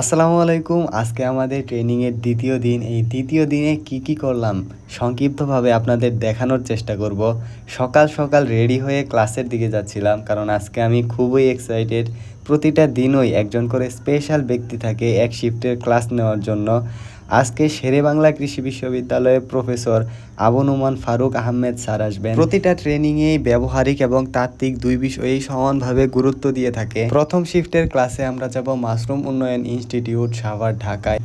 আসসালামু আলাইকুম। আজকে আমাদের ট্রেনিংয়ের দ্বিতীয় দিন। এই দ্বিতীয় দিনে কি করলাম সংক্ষিপ্তভাবে আপনাদের দেখানোর চেষ্টা করব। সকাল সকাল রেডি হয়ে ক্লাসের দিকে যাচ্ছিলাম, কারণ আজকে আমি খুবই এক্সাইটেড। প্রতিটা দিনই একজন করে স্পেশাল ব্যক্তি থাকে এক শিফটের ক্লাস নেওয়ার জন্য। আজকে শেরেবাংলা কৃষি বিশ্ববিদ্যালয়ের প্রফেসর আবু নোমান ফারুক আহমেদ স্যার আসবেন। প্রতিটা ট্রেনিংয়েই ব্যবহারিক এবং তাত্ত্বিক দুই বিষয়েই সমানভাবে গুরুত্ব দিয়ে থাকে। প্রথম শিফটের ক্লাসে আমরা যাব মাশরুম উন্নয়ন ইনস্টিটিউট, সাভার, ঢাকায়।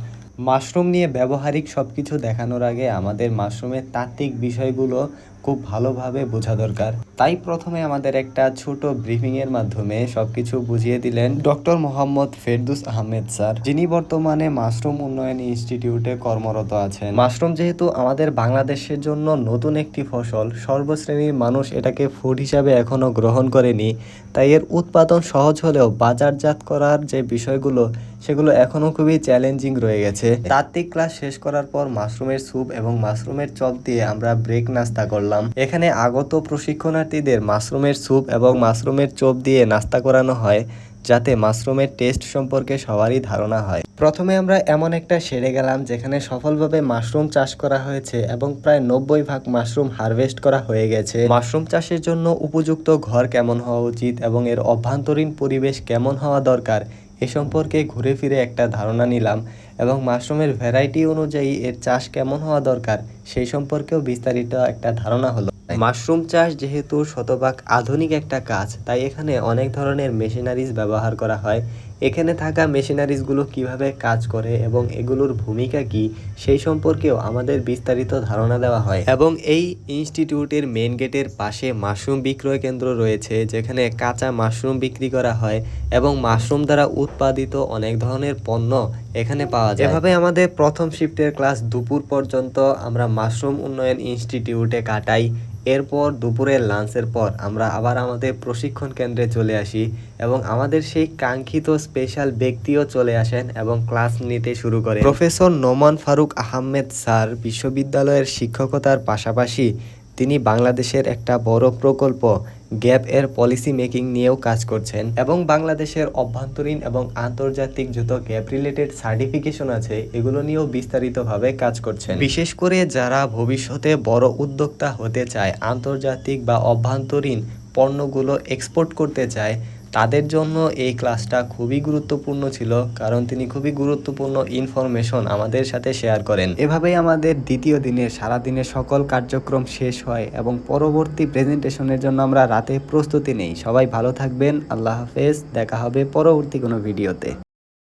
মাশরুম নিয়ে ব্যবহারিক সব কিছু দেখানোর আগে আমাদের মাশরুমের তাত্ত্বিক বিষয়গুলো খুব ভালোভাবে বোঝা দরকার। তাই প্রথমে আমাদের একটা ছোট ব্রিফিংয়ের মাধ্যমে সবকিছু বুঝিয়ে দিলেন ডক্টর মোহাম্মদ ফেরদৌস আহমেদ স্যার, যিনি বর্তমানে মাশরুম উন্নয়ন ইনস্টিটিউটে কর্মরত আছেন। মাশরুম যেহেতু আমাদের বাংলাদেশের জন্য নতুন একটি ফসল, সর্বশ্রেণীর মানুষ এটাকে ফুড হিসাবে এখনও গ্রহণ করেনি, তাই এর উৎপাদন সহজ হলেও বাজারজাত করার যে বিষয়গুলো সেগুলো এখনও খুবই চ্যালেঞ্জিং রয়ে গেছে। তাত্ত্বিক ক্লাস শেষ করার পর মাশরুমের স্যুপ এবং মাশরুমের চপ দিয়ে আমরা ব্রেক নাস্তা করলাম। এখানে আগত প্রশিক্ষণার্থীদের মাশরুমের স্যুপ এবং মাশরুমের চপ দিয়ে নাস্তা করানো হয়, যাতে মাশরুমের টেস্ট সম্পর্কে সবারই ধারণা হয়। প্রথমে আমরা এমন একটা সেরে গেলাম যেখানে সফলভাবে মাশরুম চাষ করা হয়েছে এবং প্রায় 90% মাশরুম হারভেস্ট করা হয়ে গেছে। মাশরুম চাষের জন্য উপযুক্ত ঘর কেমন হওয়া উচিত এবং এর অভ্যন্তরীণ পরিবেশ কেমন হওয়া দরকার এ সম্পর্কে ঘুরে ফিরে একটা ধারণা নিলাম, এবং মাশরুমের ভ্যারাইটি অনুযায়ী এর চাষ কেমন হওয়া দরকার সেই সম্পর্কেও বিস্তারিত একটা ধারণা হলো। মাশরুম চাষ যেহেতু শতভাগ আধুনিক একটা কাজ, তাই এখানে অনেক ধরনের মেশিনারিজ ব্যবহার করা হয়। এখানে থাকা মেশিনারিজগুলো কিভাবে কাজ করে এবং এগুলোর ভূমিকা কি সেই সম্পর্কেও আমাদের বিস্তারিত ধারণা দেওয়া হয়। এবং এই ইনস্টিটিউটের মেন গেটের পাশে মাশরুম বিক্রয় কেন্দ্র রয়েছে, যেখানে কাঁচা মাশরুম বিক্রি করা হয় এবং মাশরুম দ্বারা উৎপাদিত অনেক ধরনের পণ্য এখানে পাওয়া যায়। এভাবে আমাদের প্রথম শিফটের ক্লাস দুপুর পর্যন্ত আমরা মাশরুম উন্নয়ন ইনস্টিটিউটে কাটাই। এরপর দুপুরের লাঞ্চের পর আমরা আবার আমাদের প্রশিক্ষণ কেন্দ্রে চলে আসি এবং আমাদের সেই কাঙ্ক্ষিত স্পেশাল ব্যক্তিও চলে আসেন এবং ক্লাস নিতে শুরু করেন। প্রফেসর নোমান ফারুক আহমেদ স্যার বিশ্ববিদ্যালয়ের শিক্ষকতার পাশাপাশি তিনি বাংলাদেশের একটা বড় প্রকল্প গ্যাপ এর পলিসি মেকিং নিয়েও কাজ করছেন এবং বাংলাদেশের অভ্যন্তরীণ এবং আন্তর্জাতিক যত গ্যাপ রিলেটেড সার্টিফিকেশন আছে এগুলো নিয়েও বিস্তারিতভাবে কাজ করছেন। বিশেষ করে যারা ভবিষ্যতে বড় উদ্যোক্তা হতে চায়, আন্তর্জাতিক বা অভ্যন্তরীণ পণ্যগুলো এক্সপোর্ট করতে চায়, তাদের জন্য এই ক্লাসটা খুবই গুরুত্বপূর্ণ ছিল, কারণ তিনি খুবই গুরুত্বপূর্ণ ইনফরমেশন আমাদের সাথে শেয়ার করেন। এভাবেই আমাদের দ্বিতীয় দিনের সারাদিনের সকল কার্যক্রম শেষ হয় এবং পরবর্তী প্রেজেন্টেশনের জন্য আমরা রাতে প্রস্তুতি নেই। সবাই ভালো থাকবেন, আল্লাহ হাফেজ, দেখা হবে পরবর্তী কোনো ভিডিওতে।